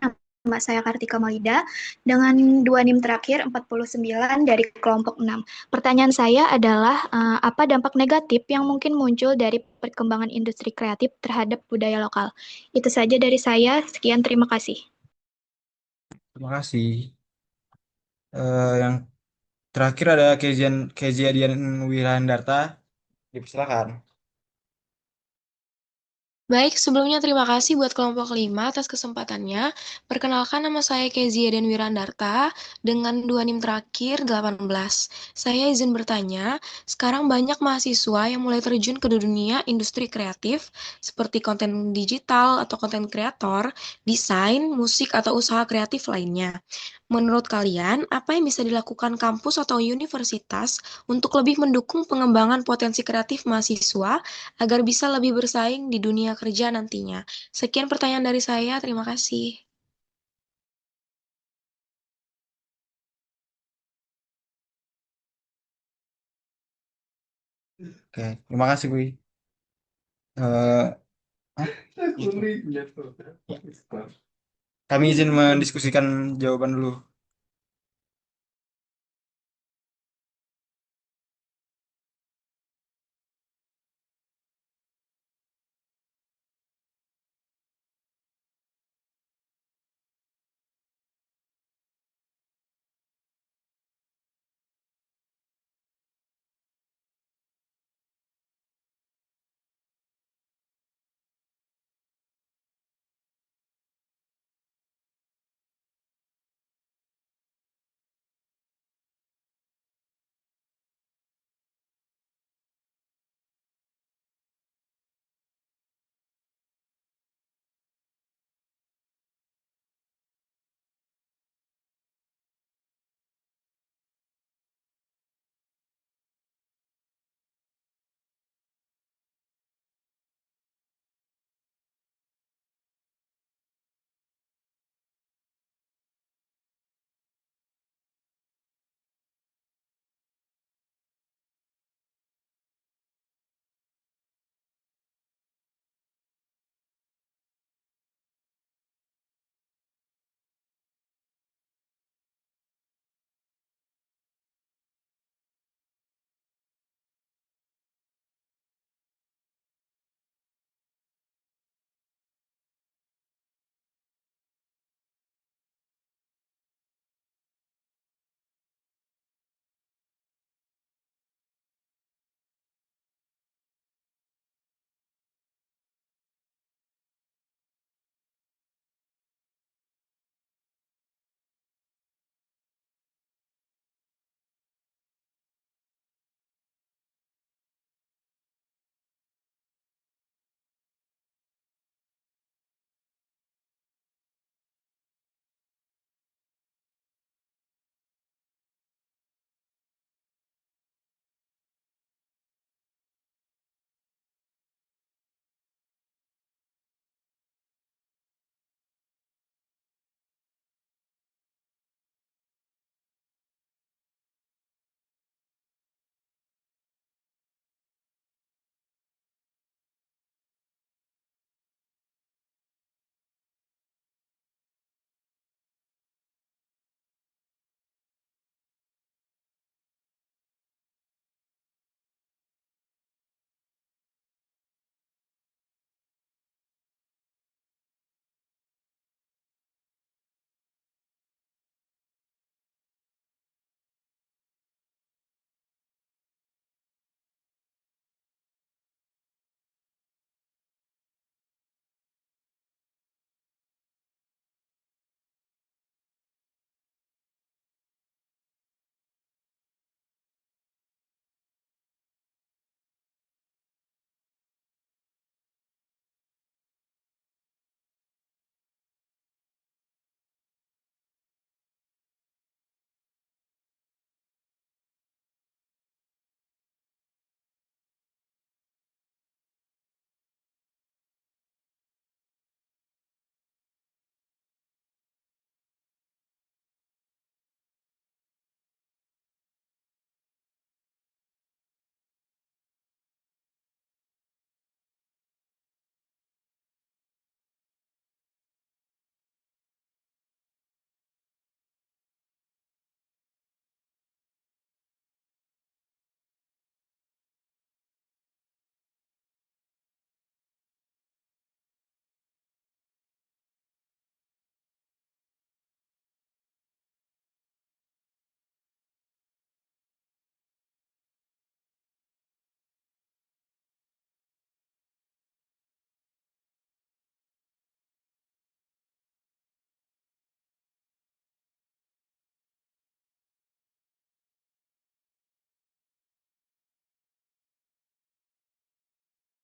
nama saya Kartika Maulida dengan 2 NIM terakhir 49 dari kelompok 6. Pertanyaan saya adalah, apa dampak negatif yang mungkin muncul dari perkembangan industri kreatif terhadap budaya lokal? Itu saja dari saya. Sekian, terima kasih.
Terima kasih. Yang Terakhir ada Kezia Wirandarta. Dipersilakan.
Baik, sebelumnya terima kasih buat kelompok 5 atas kesempatannya. Perkenalkan nama saya Kezia dan Wirandarta dengan 2 NIM terakhir 18. Saya izin bertanya, sekarang banyak mahasiswa yang mulai terjun ke dunia industri kreatif seperti konten digital atau konten kreator, desain, musik, atau usaha kreatif lainnya. Menurut kalian, apa yang bisa dilakukan kampus atau universitas untuk lebih mendukung pengembangan potensi kreatif mahasiswa agar bisa lebih bersaing di dunia kerja nantinya? Sekian pertanyaan dari saya, terima kasih.
Oke, terima kasih, Bui. Eh, Kami izin mendiskusikan jawaban dulu.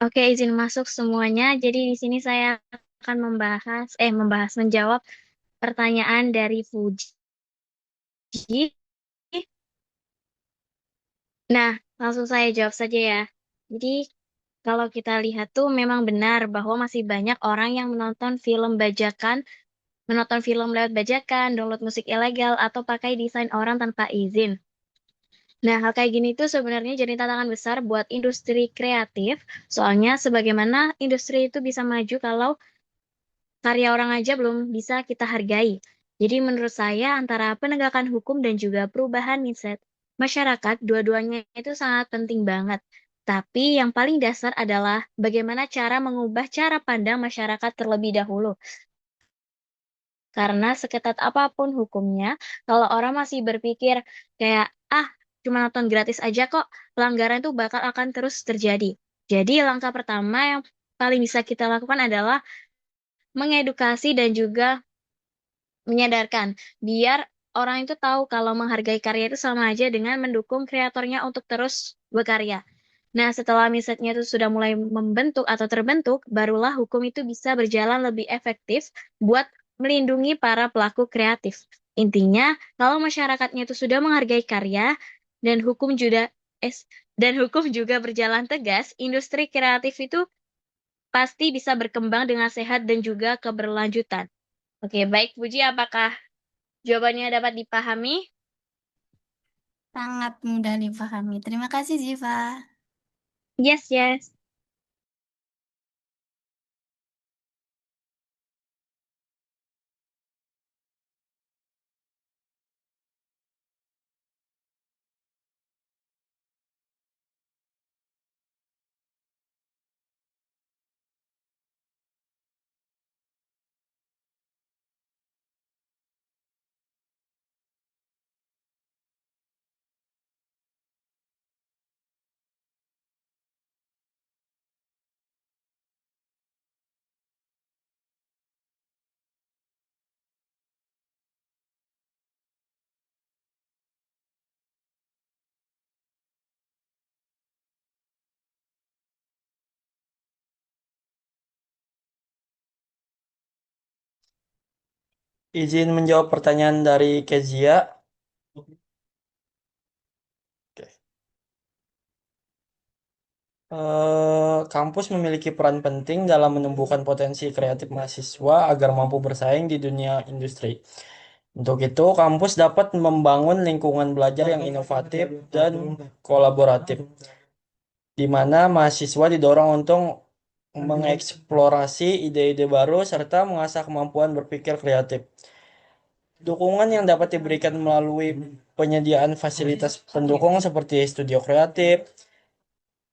Oke, izin masuk semuanya. Jadi di sini saya akan menjawab pertanyaan dari Fuji. Nah, langsung saya jawab saja ya. Jadi kalau kita lihat tuh memang benar bahwa masih banyak orang yang menonton film lewat bajakan, download musik ilegal, atau pakai desain orang tanpa izin. Nah, hal kayak gini tuh sebenarnya jadi tantangan besar buat industri kreatif, soalnya sebagaimana industri itu bisa maju kalau karya orang aja belum bisa kita hargai. Jadi menurut saya antara penegakan hukum dan juga perubahan mindset masyarakat, dua-duanya itu sangat penting banget. Tapi yang paling dasar adalah bagaimana cara mengubah cara pandang masyarakat terlebih dahulu. Karena seketat apapun hukumnya, kalau orang masih berpikir kayak, cuma nonton gratis aja kok, pelanggaran itu bakal akan terus terjadi. Jadi langkah pertama yang paling bisa kita lakukan adalah mengedukasi dan juga menyadarkan, biar orang itu tahu kalau menghargai karya itu sama aja dengan mendukung kreatornya untuk terus berkarya. Nah, setelah mindsetnya itu sudah mulai membentuk atau terbentuk, barulah hukum itu bisa berjalan lebih efektif buat melindungi para pelaku kreatif. Intinya, kalau masyarakatnya itu sudah menghargai karya dan hukum juga berjalan tegas, industri kreatif itu pasti bisa berkembang dengan sehat dan juga keberlanjutan. Oke, baik Puji, apakah jawabannya dapat dipahami?
Sangat mudah dipahami. Terima kasih, Ziva.
Yes, yes.
Izin menjawab pertanyaan dari Kezia. Oke. Kampus memiliki peran penting dalam menumbuhkan potensi kreatif mahasiswa agar mampu bersaing di dunia industri. Untuk itu, kampus dapat membangun lingkungan belajar yang inovatif dan kolaboratif, di mana mahasiswa didorong untuk mengeksplorasi ide-ide baru serta mengasah kemampuan berpikir kreatif. Dukungan yang dapat diberikan melalui penyediaan fasilitas pendukung seperti studio kreatif,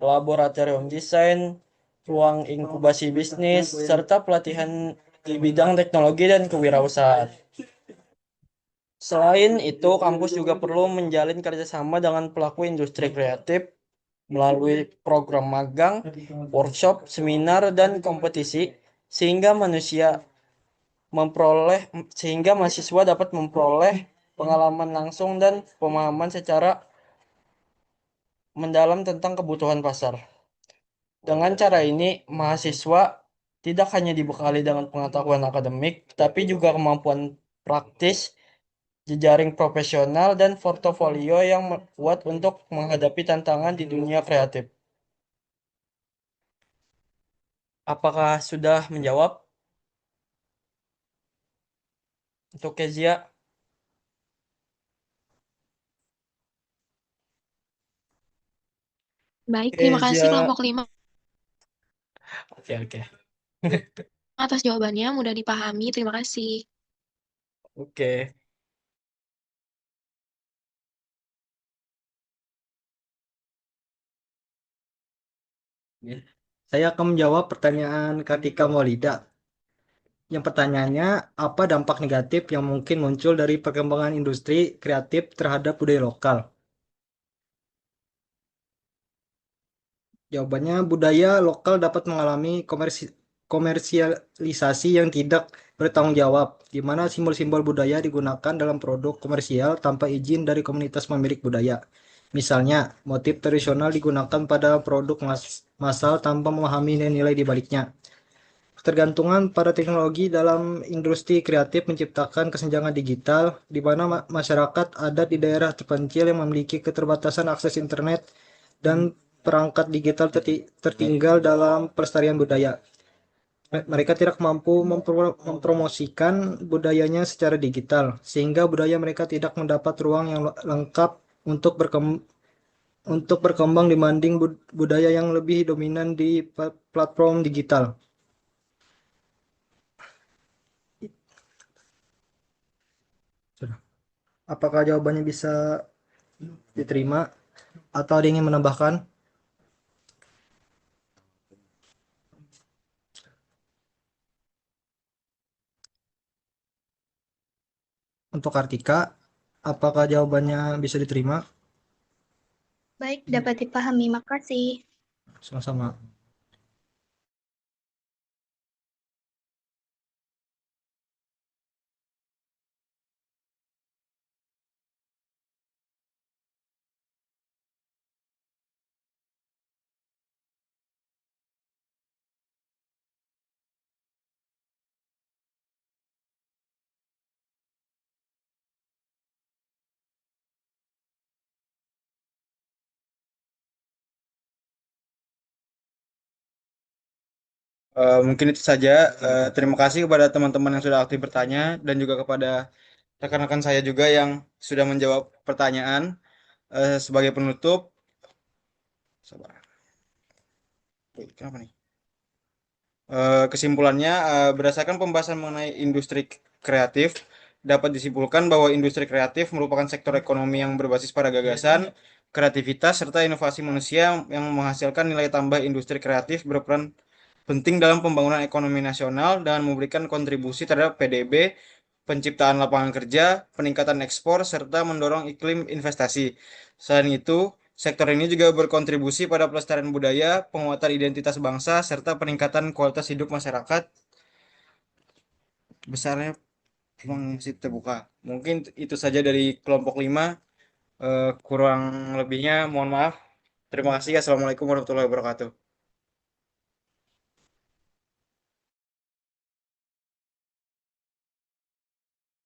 laboratorium desain, ruang inkubasi bisnis, serta pelatihan di bidang teknologi dan kewirausahaan. Selain itu, kampus juga perlu menjalin kerjasama dengan pelaku industri kreatif melalui program magang, workshop, seminar, dan kompetisi, sehingga mahasiswa dapat memperoleh pengalaman langsung dan pemahaman secara mendalam tentang kebutuhan pasar. Dengan cara ini, mahasiswa tidak hanya dibekali dengan pengetahuan akademik, tapi juga kemampuan praktis, jejaring profesional, dan portofolio yang kuat untuk menghadapi tantangan di dunia kreatif. Apakah sudah menjawab? Untuk Kezia?
Baik, terima kasih
Kezia.
kelompok 5
Oke.
atas jawabannya, mudah dipahami. Terima kasih.
Oke.
Saya akan menjawab pertanyaan Kartika Maulida. Yang pertanyaannya, apa dampak negatif yang mungkin muncul dari perkembangan industri kreatif terhadap budaya lokal? Jawabannya, budaya lokal dapat mengalami komersialisasi yang tidak bertanggung jawab, di mana simbol-simbol budaya digunakan dalam produk komersial tanpa izin dari komunitas pemilik budaya. Misalnya, motif tradisional digunakan pada produk massal tanpa memahami nilai-nilai di baliknya. Ketergantungan pada teknologi dalam industri kreatif menciptakan kesenjangan digital, di mana masyarakat adat di daerah terpencil yang memiliki keterbatasan akses internet dan perangkat digital tertinggal dalam pelestarian budaya. Mereka tidak mampu mempromosikan budayanya secara digital, sehingga budaya mereka tidak mendapat ruang yang lengkap untuk berkembang dibanding budaya yang lebih dominan di platform digital. Apakah jawabannya bisa diterima atau ada yang ingin menambahkan? Untuk Kartika, apakah jawabannya bisa diterima?
Baik, dapat dipahami. Makasih.
Sama-sama.
Mungkin itu saja. Terima kasih kepada teman-teman yang sudah aktif bertanya dan juga kepada rekan-rekan saya juga yang sudah menjawab pertanyaan. Sebagai penutup, sabar. Wait, kenapa nih? Kesimpulannya, berdasarkan pembahasan mengenai industri kreatif, dapat disimpulkan bahwa industri kreatif merupakan sektor ekonomi yang berbasis pada gagasan, kreativitas, serta inovasi manusia yang menghasilkan nilai tambah. Industri kreatif berperan penting dalam pembangunan ekonomi nasional dan memberikan kontribusi terhadap PDB, penciptaan lapangan kerja, peningkatan ekspor, serta mendorong iklim investasi. Selain itu, sektor ini juga berkontribusi pada pelestarian budaya, penguatan identitas bangsa, serta peningkatan kualitas hidup masyarakat. Besarnya peluang masih terbuka. Mungkin itu saja dari kelompok 5. Kurang lebihnya mohon maaf. Terima kasih. Assalamualaikum warahmatullahi wabarakatuh.